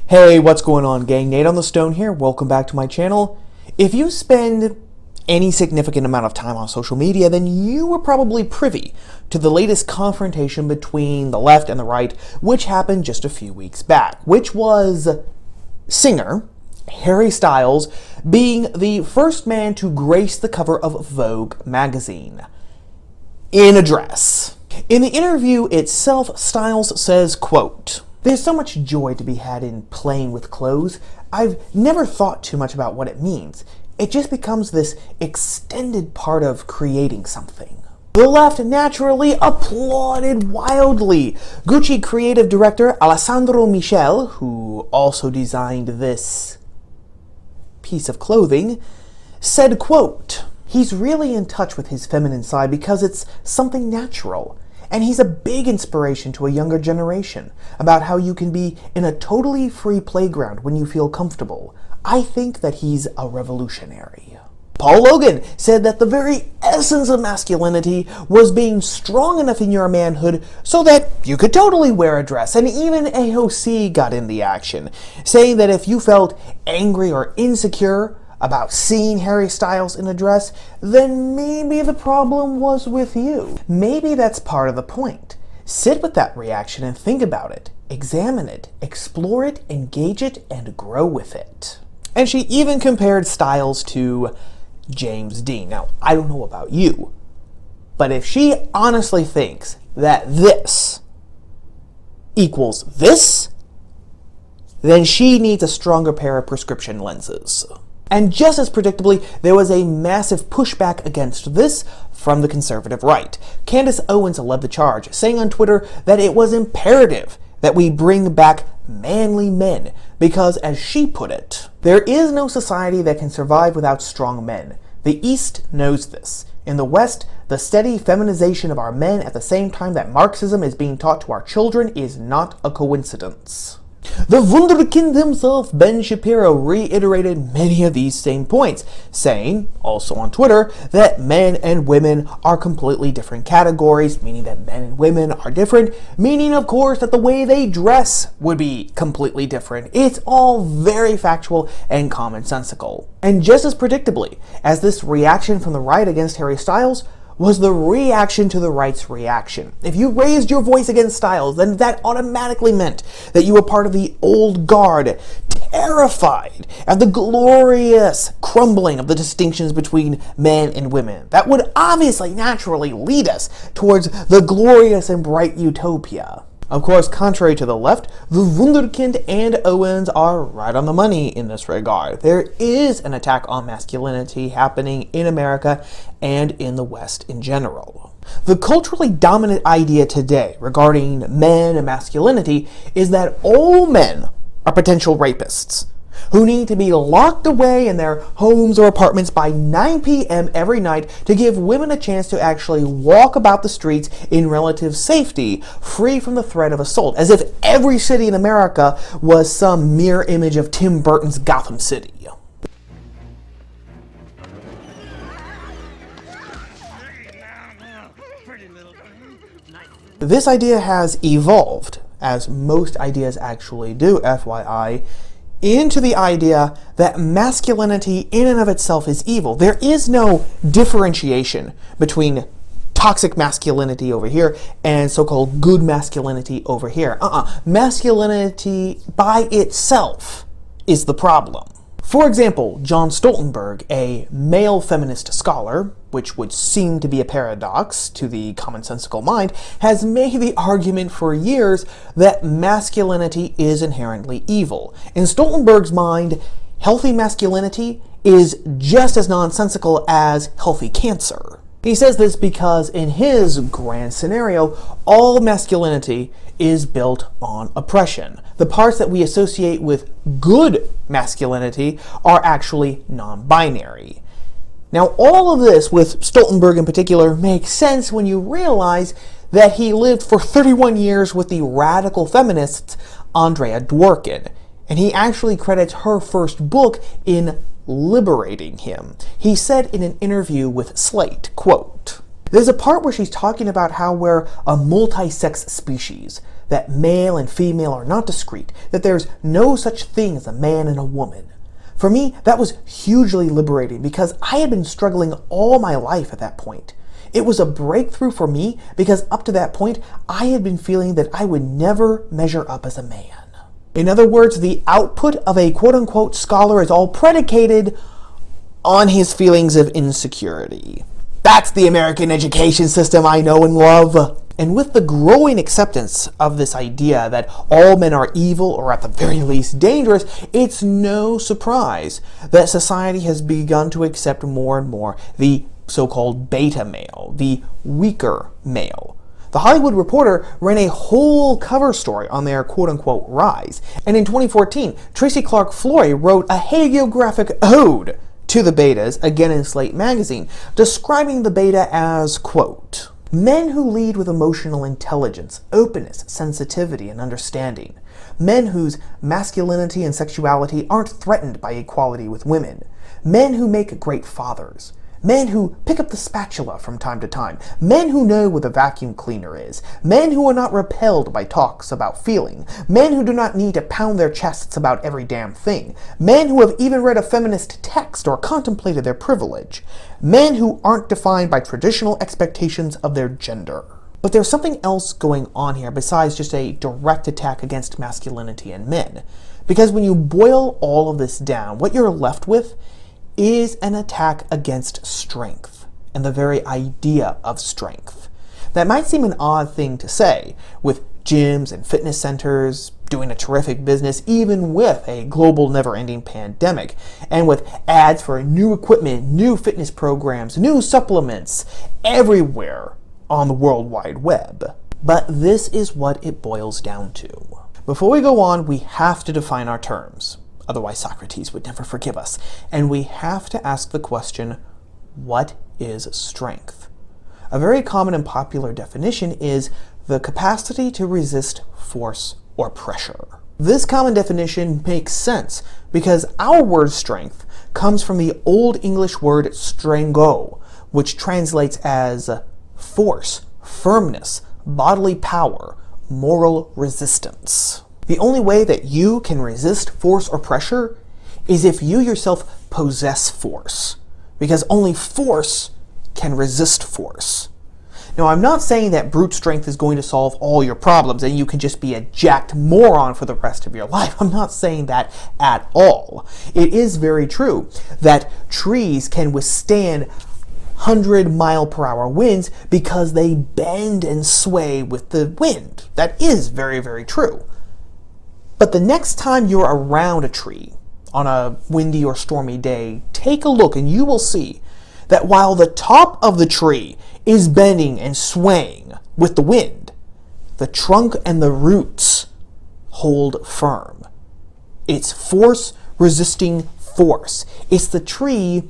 Hey, what's going on, gang? Nate on the Stone here. Welcome back to my channel. If you spend any significant amount of time on social media, then you were probably privy to the latest confrontation between the left and the right, which happened just a few weeks back, which was singer Harry Styles being the first man to grace the cover of Vogue magazine in a dress. In the interview itself, Styles says, quote, "There's so much joy to be had in playing with clothes. I've never thought too much about what it means. It just becomes this extended part of creating something." The left naturally applauded wildly. Gucci creative director Alessandro Michel, who also designed this piece of clothing, said, quote, "He's really in touch with his feminine side because it's something natural. And he's a big inspiration to a younger generation about how you can be in a totally free playground when you feel comfortable. I think that he's a revolutionary." Paul Logan said that the very essence of masculinity was being strong enough in your manhood so that you could totally wear a dress, and even AOC got in the action, saying that if you felt angry or insecure about seeing Harry Styles in a dress, then maybe the problem was with you. Maybe that's part of the point. Sit with that reaction and think about it. Examine it, explore it, engage it, and grow with it. And she even compared Styles to James Dean. Now, I don't know about you, but if she honestly thinks that this equals this, then she needs a stronger pair of prescription lenses. And just as predictably, there was a massive pushback against this from the conservative right. Candance Owens led the charge, saying on Twitter that it was imperative that we bring back manly men, because, as she put it, there is no society that can survive without strong men. The East knows this. In the West, the steady feminization of our men at the same time that Marxism is being taught to our children is not a coincidence. The wunderkind himself, Ben Shapiro, reiterated many of these same points, saying, also on Twitter, that men and women are completely different categories, meaning that men and women are different, meaning, of course, that the way they dress would be completely different. It's all very factual and commonsensical. And just as predictably as this reaction from the right against Harry Styles was the reaction to the right's reaction. If you raised your voice against Styles, then that automatically meant that you were part of the old guard, terrified at the glorious crumbling of the distinctions between men and women. That would obviously naturally lead us towards the glorious and bright utopia. Of course, contrary to the left, the wunderkind and Owens are right on the money in this regard. There is an attack on masculinity happening in America and in the West in general. The culturally dominant idea today regarding men and masculinity is that all men are potential rapists who need to be locked away in their homes or apartments by 9 p.m. every night to give women a chance to actually walk about the streets in relative safety, free from the threat of assault, as if every city in America was some mirror image of Tim Burton's Gotham City. This idea has evolved, as most ideas actually do, FYI, into the idea that masculinity in and of itself is evil. There is no differentiation between toxic masculinity over here and so-called good masculinity over here. Masculinity by itself is the problem. For example, John Stotenberg, a male feminist scholar, which would seem to be a paradox to the commonsensical mind, has made the argument for years that masculinity is inherently evil. In Stotenberg's mind, healthy masculinity is just as nonsensical as healthy cancer. He says this because in his grand scenario, all masculinity is built on oppression. The parts that we associate with good masculinity are actually non-binary. Now, all of this, with Stotenberg in particular, makes sense when you realize that he lived for 31 years with the radical feminist Andrea Dworkin, and he actually credits her first book in liberating him. He said in an interview with Slate, quote, "There's a part where she's talking about how we're a multi-sex species. that male and female are not discrete, that there's no such thing as a man and a woman. For me, that was hugely liberating because I had been struggling all my life at that point. It was a breakthrough for me because up to that point, I had been feeling that I would never measure up as a man. In other words, the output of a quote-unquote scholar is all predicated on his feelings of insecurity. That's the American education system I know and love. And with the growing acceptance of this idea that all men are evil or at the very least dangerous, it's no surprise that society has begun to accept more and more the so-called beta male, the weaker male. The Hollywood Reporter ran a whole cover story on their quote-unquote rise. And in 2014, Tracy Clark Floyd wrote a hagiographic ode to the betas, again in Slate magazine, describing the beta as, quote, men who lead with emotional intelligence, openness, sensitivity, and understanding. Men whose masculinity and sexuality aren't threatened by equality with women. Men who make great fathers. Men who pick up the spatula from time to time. Men who know what a vacuum cleaner is. Men who are not repelled by talks about feeling. Men who do not need to pound their chests about every damn thing. Men who have even read a feminist text or contemplated their privilege. Men who aren't defined by traditional expectations of their gender. But there's something else going on here besides just a direct attack against masculinity and men. Because when you boil all of this down, what you're left with is an attack against strength and the very idea of strength. That might seem an odd thing to say, with gyms and fitness centers doing a terrific business even with a global never-ending pandemic, and with ads for new equipment, new fitness programs, new supplements everywhere on the World Wide Web. But this is what it boils down to. Before we go on, we have to define our terms. Otherwise, Socrates would never forgive us. And we have to ask the question, what is strength? A very common and popular definition is the capacity to resist force or pressure. This common definition makes sense because our word strength comes from the Old English word strengo, which translates as force, firmness, bodily power, moral resistance. The only way that you can resist force or pressure is if you yourself possess force, because only force can resist force. Now, I'm not saying that brute strength is going to solve all your problems and you can just be a jacked moron for the rest of your life. I'm not saying that at all. It is very true that trees can withstand 100-mile-per-hour winds because they bend and sway with the wind. That is very, very true. But the next time you're around a tree on a windy or stormy day, take a look and you will see that while the top of the tree is bending and swaying with the wind, the trunk and the roots hold firm. It's force resisting force. It's the tree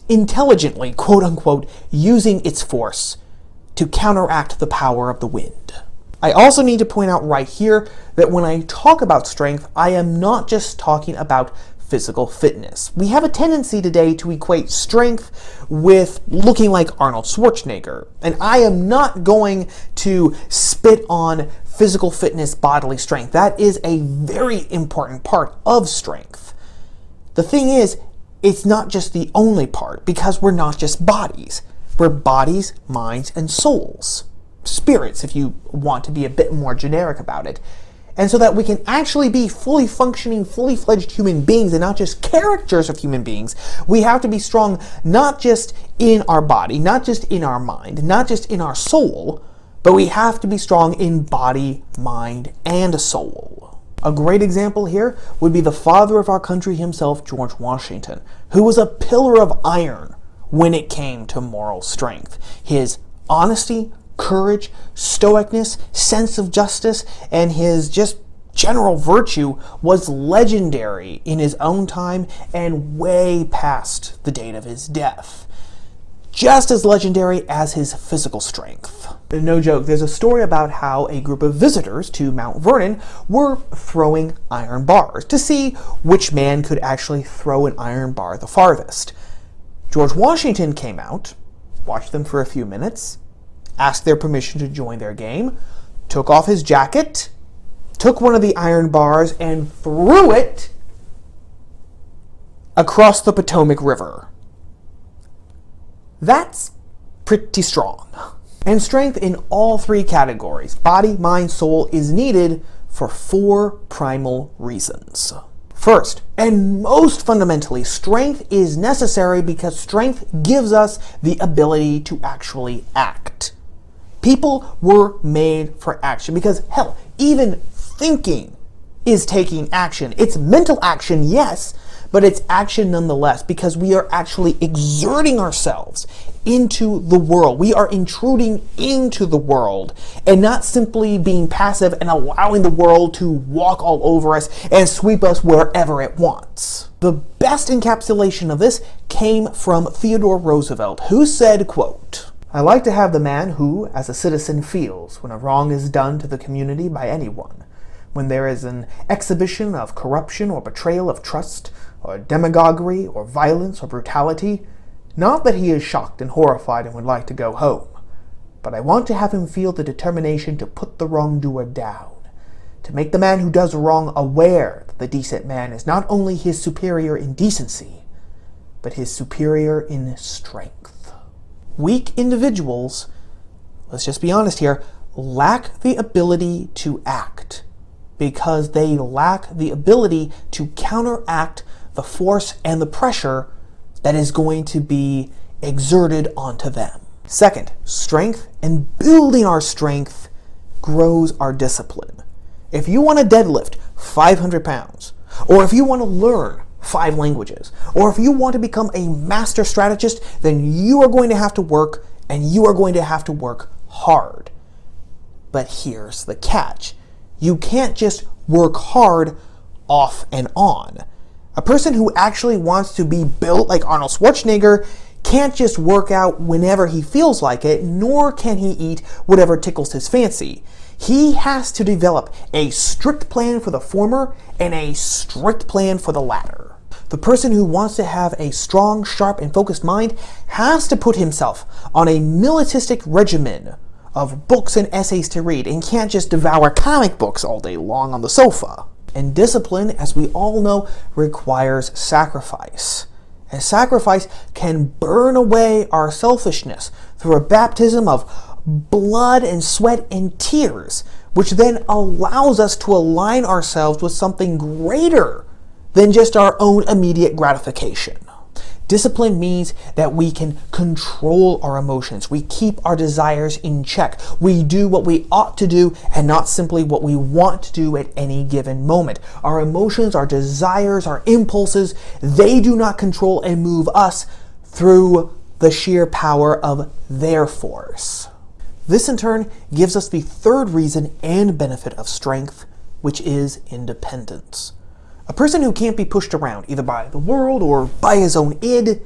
intelligently, quote unquote, using its force to counteract the power of the wind. I also need to point out right here that when I talk about strength, I am not just talking about physical fitness. We have a tendency today to equate strength with looking like Arnold Schwarzenegger, and I am not going to spit on physical fitness, bodily strength. That is a very important part of strength. The thing is, it's not just the only part, because we're not just bodies. We're bodies, minds, and souls. Spirits, if you want to be a bit more generic about it. And so that we can actually be fully functioning, fully fledged human beings and not just caricatures of human beings, we have to be strong not just in our body, not just in our mind, not just in our soul, but we have to be strong in body, mind, and soul. A great example here would be the father of our country himself, George Washington, who was a pillar of iron when it came to moral strength. His honesty, courage, stoicness, sense of justice, and his just general virtue was legendary in his own time and way past the date of his death. Just as legendary as his physical strength. No joke, there's a story about how a group of visitors to Mount Vernon were throwing iron bars to see which man could actually throw an iron bar the farthest. George Washington came out, watched them for a few minutes, asked their permission to join their game, took off his jacket, took one of the iron bars, and threw it across the Potomac River. That's pretty strong. And strength in all three categories, body, mind, soul, is needed for four primal reasons. First, and most fundamentally, strength is necessary because strength gives us the ability to actually act. People were made for action because, hell, even thinking is taking action. It's mental action, yes, but it's action nonetheless because we are actually exerting ourselves into the world. We are intruding into the world and not simply being passive and allowing the world to walk all over us and sweep us wherever it wants. The best encapsulation of this came from Theodore Roosevelt, who said, quote, "I like to have the man who, as a citizen, feels when a wrong is done to the community by anyone, when there is an exhibition of corruption or betrayal of trust, or demagoguery, or violence, or brutality, not that he is shocked and horrified and would like to go home, but I want to have him feel the determination to put the wrongdoer down, to make the man who does wrong aware that the decent man is not only his superior in decency, but his superior in strength." Weak individuals, let's just be honest here, lack the ability to act because they lack the ability to counteract the force and the pressure that is going to be exerted onto them. Second, strength and building our strength grows our discipline. If you want to deadlift 500 pounds, or if you want to learn 5 languages, or if you want to become a master strategist, then you are going to have to work, and you are going to have to work hard. But here's the catch. You can't just work hard off and on. A person who actually wants to be built like Arnold Schwarzenegger can't just work out whenever he feels like it, nor can he eat whatever tickles his fancy. He has to develop a strict plan for the former and a strict plan for the latter. The person who wants to have a strong, sharp, and focused mind has to put himself on a militistic regimen of books and essays to read and can't just devour comic books all day long on the sofa. And discipline, as we all know, requires sacrifice. And sacrifice can burn away our selfishness through a baptism of blood and sweat and tears, which then allows us to align ourselves with something greater than just our own immediate gratification. Discipline means that we can control our emotions. We keep our desires in check. We do what we ought to do and not simply what we want to do at any given moment. Our emotions, our desires, our impulses, they do not control and move us through the sheer power of their force. This in turn gives us the third reason and benefit of strength, which is independence. A person who can't be pushed around, either by the world or by his own id,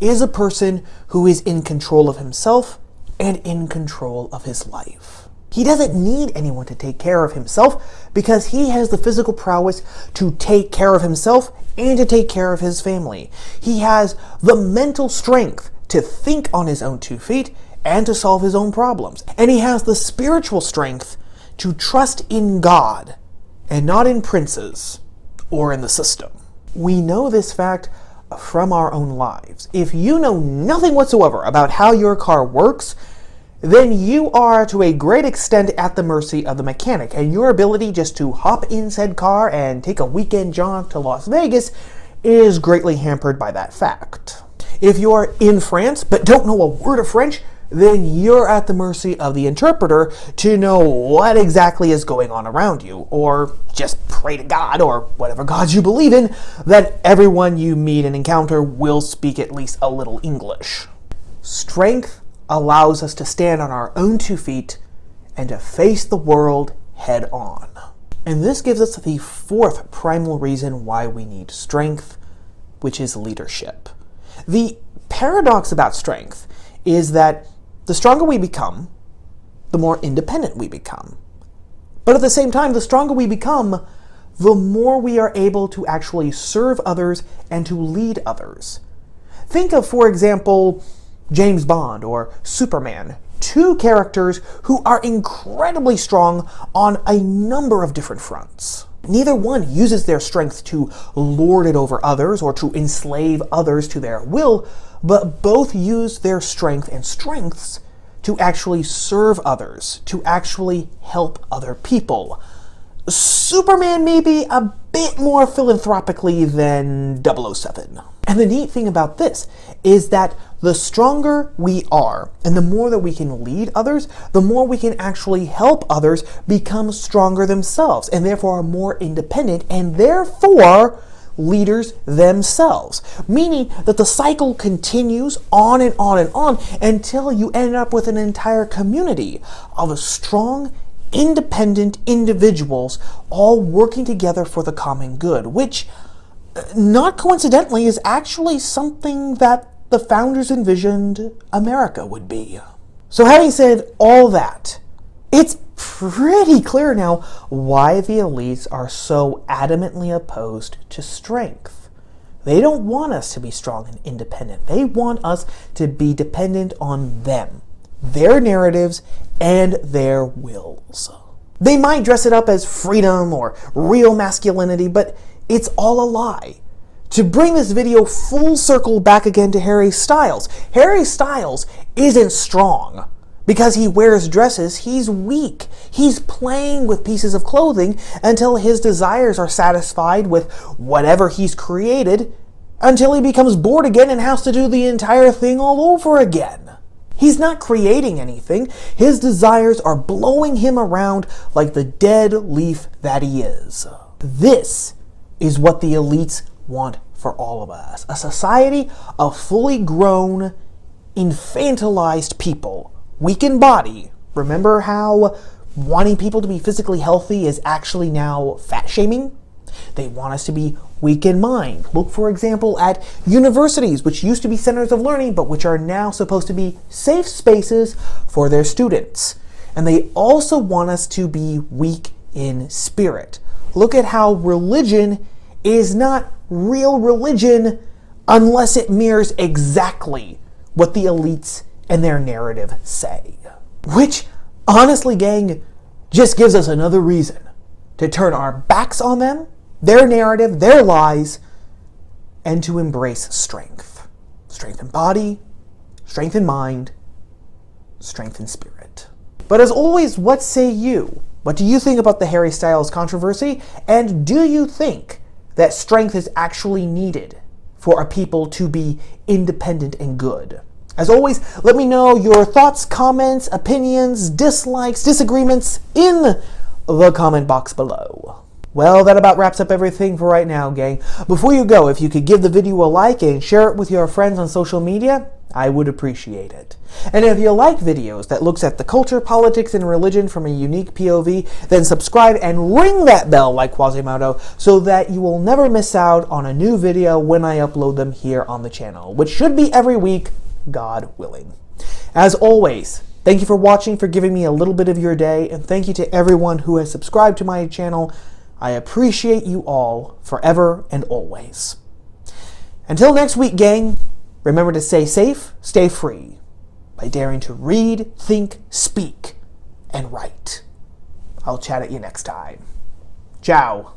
is a person who is in control of himself and in control of his life. He doesn't need anyone to take care of himself because he has the physical prowess to take care of himself and to take care of his family. He has the mental strength to think on his own 2 feet and to solve his own problems. And he has the spiritual strength to trust in God and not in princes or in the system. We know this fact from our own lives. If you know nothing whatsoever about how your car works, then you are to a great extent at the mercy of the mechanic, and your ability just to hop in said car and take a weekend jaunt to Las Vegas is greatly hampered by that fact. If you're in France but don't know a word of French, then you're at the mercy of the interpreter to know what exactly is going on around you, or just pray to God, or whatever gods you believe in, that everyone you meet and encounter will speak at least a little English. Strength allows us to stand on our own 2 feet and to face the world head on. And this gives us the fourth primal reason why we need strength, which is leadership. The paradox about strength is that the stronger we become, the more independent we become. But at the same time, the stronger we become, the more we are able to actually serve others and to lead others. Think of, for example, James Bond or Superman, two characters who are incredibly strong on a number of different fronts. Neither one uses their strength to lord it over others or to enslave others to their will, but both use their strength and strengths to actually serve others, to actually help other people. Superman may be a bit more philanthropically than 007. And the neat thing about this is that the stronger we are, and the more that we can lead others, the more we can actually help others become stronger themselves, and therefore are more independent, and therefore leaders themselves. Meaning that the cycle continues on and on and on until you end up with an entire community of strong, independent individuals all working together for the common good, which, not coincidentally, is actually something that the founders envisioned America would be. So having said all that, it's pretty clear now why the elites are so adamantly opposed to strength. They don't want us to be strong and independent. They want us to be dependent on them, their narratives, and their wills. They might dress it up as freedom or real masculinity, but it's all a lie. To bring this video full circle back again to Harry Styles, Harry Styles isn't strong because he wears dresses. He's weak. He's playing with pieces of clothing until his desires are satisfied with whatever he's created, until he becomes bored again and has to do the entire thing all over again. He's not creating anything. His desires are blowing him around like the dead leaf that he is. This is what the elites want for all of us. A society of fully grown, infantilized people, weak in body. Remember how wanting people to be physically healthy is actually now fat shaming? They want us to be weak in mind. Look, for example, at universities, which used to be centers of learning, but which are now supposed to be safe spaces for their students. And they also want us to be weak in spirit. Look at how religion is not real religion unless it mirrors exactly what the elites and their narrative say. Which, honestly, gang, just gives us another reason to turn our backs on them, their narrative, their lies, and to embrace strength. Strength in body, strength in mind, strength in spirit. But as always, what say you? What do you think about the Harry Styles controversy? And do you think that strength is actually needed for a people to be independent and good? As always, let me know your thoughts, comments, opinions, dislikes, disagreements in the comment box below. Well, that about wraps up everything for right now, gang. Before you go, if you could give the video a like and share it with your friends on social media, I would appreciate it. And if you like videos that looks at the culture, politics, and religion from a unique POV, then subscribe and ring that bell like Quasimodo so that you will never miss out on a new video when I upload them here on the channel, which should be every week, God willing. As always, thank you for watching, for giving me a little bit of your day, and thank you to everyone who has subscribed to my channel. I appreciate you all forever and always. Until next week, gang, remember to stay safe, stay free, by daring to read, think, speak, and write. I'll chat at you next time. Ciao.